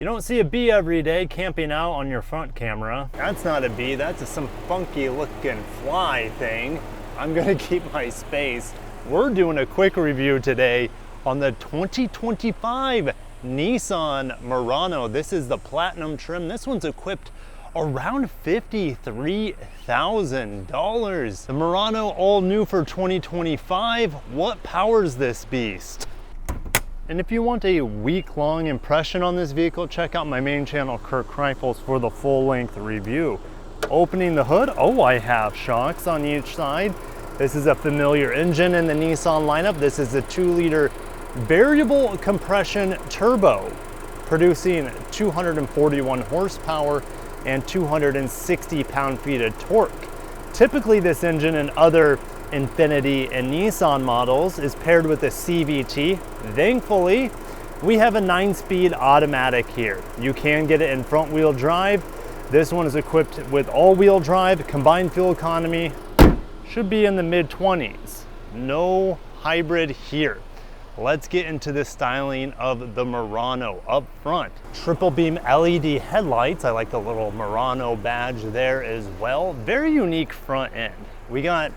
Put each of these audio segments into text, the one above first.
You don't see a bee every day camping out on your front camera. That's not a bee, that's some funky looking fly thing. I'm gonna keep my space. We're doing a quick review today on the 2025 Nissan Murano. This is the Platinum trim. This one's equipped around $53,000. The Murano, all new for 2025. What powers this beast? And if you want a week-long impression on this vehicle, check out my main channel, Kirk Kreifels, for the full-length review. Opening the hood, oh, I have shocks on each side. This is a familiar engine in the Nissan lineup. This is a 2-liter variable compression turbo, producing 241 horsepower and 260 pound-feet of torque. Typically, this engine and other Infiniti and Nissan models is paired with a CVT. Thankfully, we have a 9-speed automatic here. You can get it in front-wheel drive. This one is equipped with all-wheel drive. Combined fuel economy should be in the mid-20s. No hybrid here. Let's get into the styling of the Murano up front. Triple beam LED headlights. I like the little Murano badge there as well. Very unique front end. We got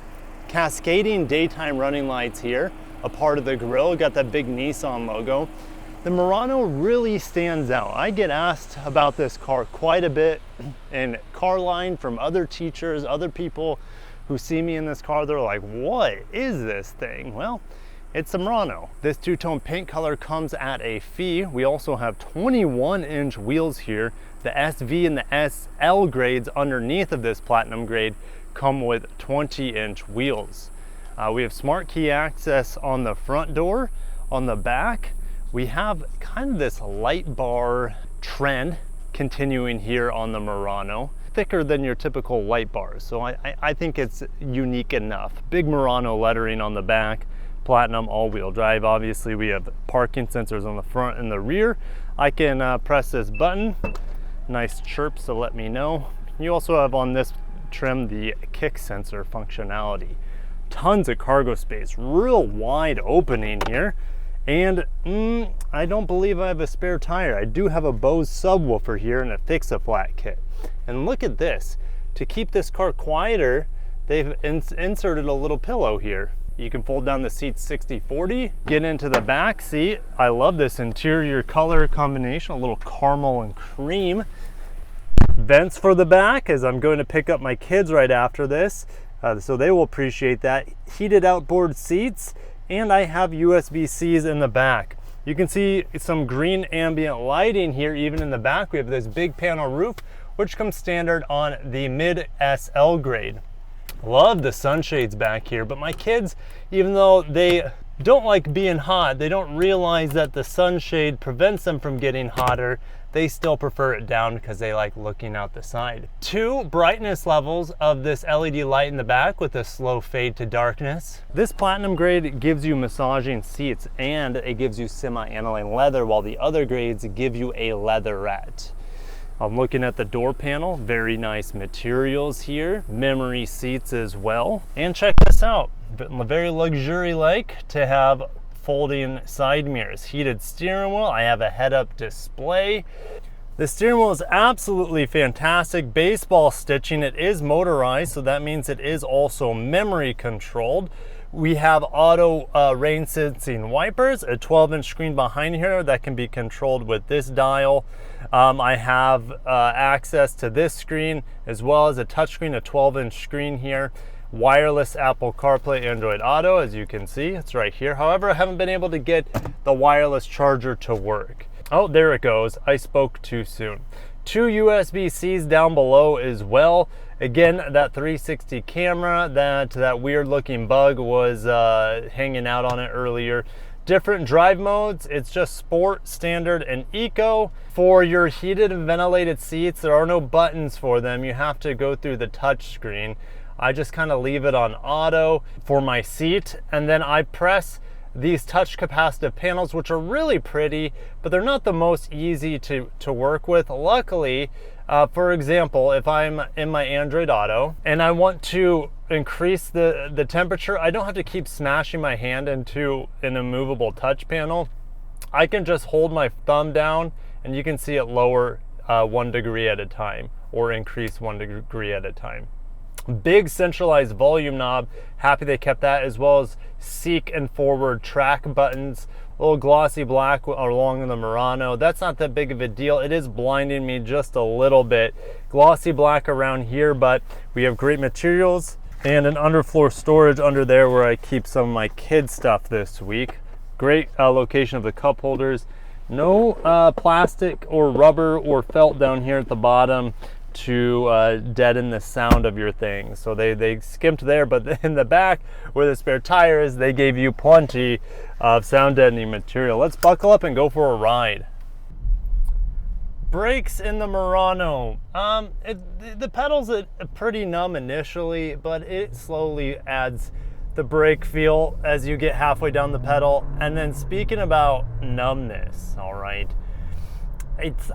cascading daytime running lights here, a part of the grille. Got that big Nissan logo. The Murano really stands out. I get asked about this car quite a bit in car line from other teachers, other people who see me in this car. They're like, what is this thing? Well, it's a Murano. This two-tone paint color comes at a fee. We also have 21-inch wheels here. The SV and the SL grades underneath of this Platinum grade come with 20-inch wheels. We have smart key access on the front door. On the back, we have kind of this light bar trend continuing here on the Murano. Thicker than your typical light bars, so I think it's unique enough. Big Murano lettering on the back. Platinum all-wheel drive. Obviously, we have parking sensors on the front and the rear. I can press this button. Nice chirps to let me know. You also have on this trim the kick sensor functionality. Tons of cargo space, real wide opening here. And I don't believe I have a spare tire. I do have a Bose subwoofer here and a fix-a-flat kit. And look at this. To keep this car quieter, they've inserted a little pillow here. You can fold down the seats 60-40, get into the back seat. I love this interior color combination, a little caramel and cream. Vents for the back, as I'm going to pick up my kids right after this, so they will appreciate that. Heated outboard seats, and I have USB-Cs in the back. You can see some green ambient lighting here, even in the back. We have this big panel roof, which comes standard on the mid SL grade. Love the sunshades back here, but my kids, even though they don't like being hot, they don't realize that the sunshade prevents them from getting hotter. They still prefer it down because they like looking out the side. 2 brightness levels of this LED light in the back with a slow fade to darkness. This Platinum grade gives you massaging seats and it gives you semi-aniline leather, while the other grades give you a leatherette. I'm looking at the door panel, very nice materials here, memory seats as well. And check this out, very luxury-like to have folding side mirrors, heated steering wheel. I have a head-up display. The steering wheel is absolutely fantastic. Baseball stitching. It is motorized, so that means it is also memory controlled. We have auto rain sensing wipers, a 12-inch screen behind here that can be controlled with this dial. I have access to this screen as well as a touchscreen, a 12-inch screen here. Wireless Apple CarPlay, Android Auto, as you can see, it's right here. However, I haven't been able to get the wireless charger to work. Oh, there it goes. I spoke too soon. 2 USB-Cs down below as well. Again, that 360 camera, that weird looking bug was hanging out on it earlier. Different drive modes, it's just sport, standard, and eco. For your heated and ventilated seats, there are no buttons for them. You have to go through the touch screen. I just kind of leave it on auto for my seat, and then I press these touch capacitive panels, which are really pretty, but they're not the most easy to work with. Luckily, for example, if I'm in my Android Auto and I want to increase the temperature, I don't have to keep smashing my hand into an immovable touch panel. I can just hold my thumb down and you can see it lower 1 degree at a time or increase 1 degree at a time. Big centralized volume knob, happy they kept that, as well as seek and forward track buttons. A little glossy black along the Murano. That's not that big of a deal. It is blinding me just a little bit. Glossy black around here, but we have great materials and an underfloor storage under there where I keep some of my kids stuff this week. Great location of the cup holders. No plastic or rubber or felt down here at the bottom to deaden the sound of your thing. So they skimped there, but in the back where the spare tire is, they gave you plenty of sound deadening material. Let's buckle up and go for a ride. Brakes in the Murano. The pedals are pretty numb initially, but it slowly adds the brake feel as you get halfway down the pedal. And then speaking about numbness, all right,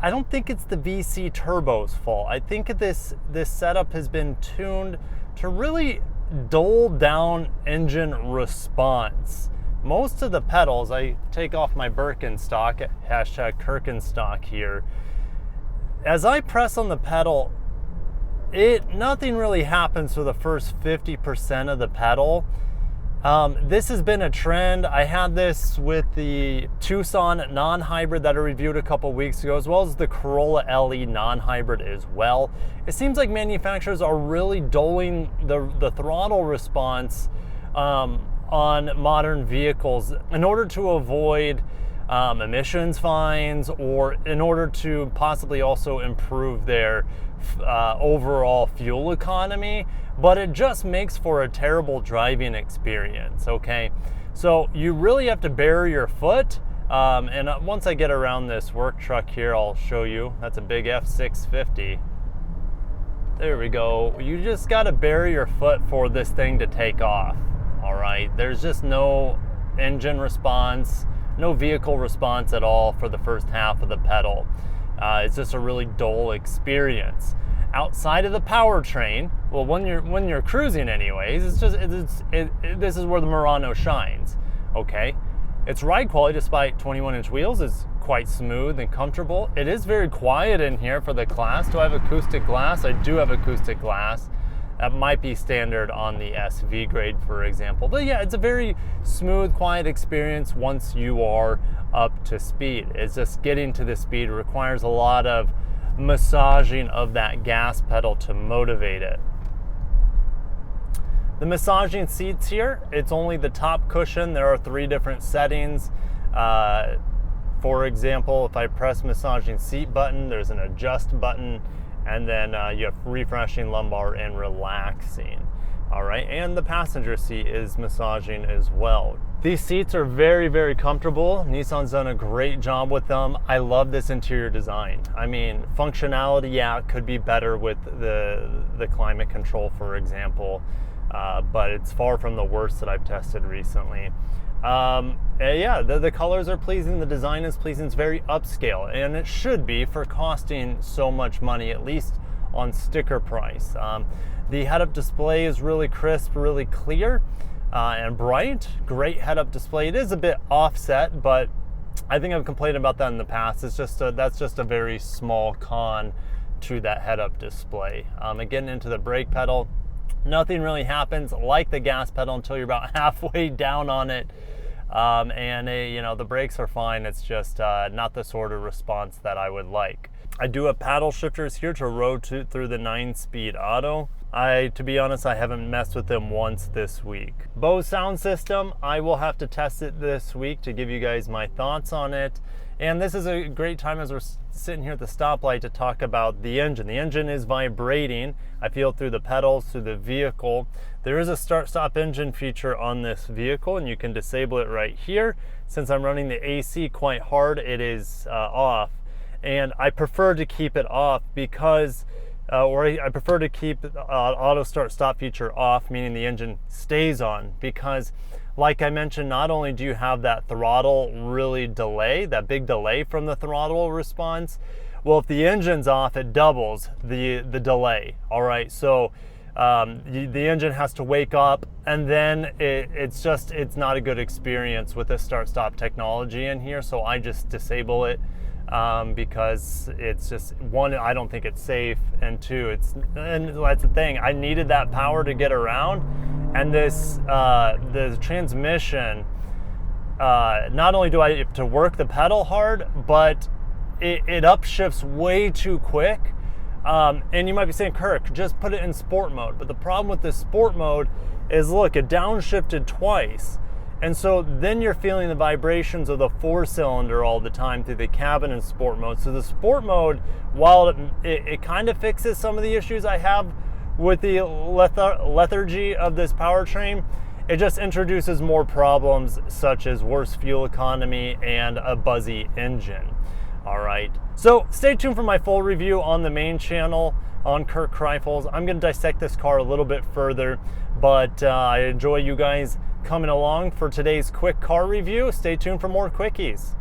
I don't think it's the VC turbo's fault. I think this setup has been tuned to really dull down engine response. Most of the pedals, I take off my Birkenstock, hashtag Kirkenstock here. As I press on the pedal, nothing really happens for the first 50% of the pedal. This has been a trend. I had this with the Tucson non-hybrid that I reviewed a couple weeks ago, as well as the Corolla LE non-hybrid as well. It seems like manufacturers are really dulling the throttle response on modern vehicles in order to avoid emissions fines, or in order to possibly also improve their overall fuel economy, but it just makes for a terrible driving experience, okay? So you really have to bury your foot, and once I get around this work truck here, I'll show you. That's a big F650. There we go. You just gotta bury your foot for this thing to take off, all right? There's just no engine response, no vehicle response at all for the first half of the pedal. It's just a really dull experience. Outside of the powertrain, well, when you're cruising anyways, this is where the Murano shines, okay? Its ride quality, despite 21-inch wheels, is quite smooth and comfortable. It is very quiet in here for the class. Do I have acoustic glass? I do have acoustic glass. That might be standard on the SV grade, for example. But yeah, it's a very smooth, quiet experience once you are up to speed. It's just getting to the speed requires a lot of massaging of that gas pedal to motivate it. The massaging seats here, it's only the top cushion. There are 3 different settings. For example, if I press massaging seat button, there's an adjust button, and then you have refreshing lumbar and relaxing. All right, and the passenger seat is massaging as well. These seats are very, very comfortable. Nissan's done a great job with them. I love this interior design. I mean, functionality, yeah, it could be better with the climate control, for example, but it's far from the worst that I've tested recently. Yeah, the colors are pleasing, the design is pleasing, it's very upscale, and it should be for costing so much money, at least on sticker price. The head-up display is really crisp, really clear, and bright. Great head-up display. It is a bit offset, but I think I've complained about that in the past. It's just that's just a very small con to that head-up display. Getting into the brake pedal, nothing really happens like the gas pedal until you're about halfway down on it. You know, the brakes are fine. It's just not the sort of response that I would like. I do have paddle shifters here to rotate through the 9-speed auto. To be honest, I haven't messed with them once this week. Bose sound system, I will have to test it this week to give you guys my thoughts on it. And this is a great time as we're sitting here at the stoplight to talk about the engine. The engine is vibrating. I feel it through the pedals, through the vehicle. There is a start-stop engine feature on this vehicle, and you can disable it right here. Since I'm running the AC quite hard, it is off. And I prefer to keep it off because I prefer to keep auto start stop feature off, meaning the engine stays on, because like I mentioned, not only do you have that throttle really delay, that big delay from the throttle response, well, if the engine's off, it doubles the delay. All right, so the engine has to wake up, and then it's not a good experience with this start stop technology in here, so I just disable it. because it's just, one, I don't think it's safe, and two, and that's the thing, I needed that power to get around, and the transmission, not only do I have to work the pedal hard, but it upshifts way too quick. And you might be saying, Kirk, just put it in sport mode. But the problem with this sport mode is, look, it downshifted twice. And so then you're feeling the vibrations of the 4-cylinder all the time through the cabin in sport mode. So the sport mode, while it kind of fixes some of the issues I have with the lethargy of this powertrain, it just introduces more problems, such as worse fuel economy and a buzzy engine. All right, so stay tuned for my full review on the main channel on Kirk Rifles. I'm going to dissect this car a little bit further, but I enjoy you guys coming along for today's quick car review. Stay tuned for more quickies.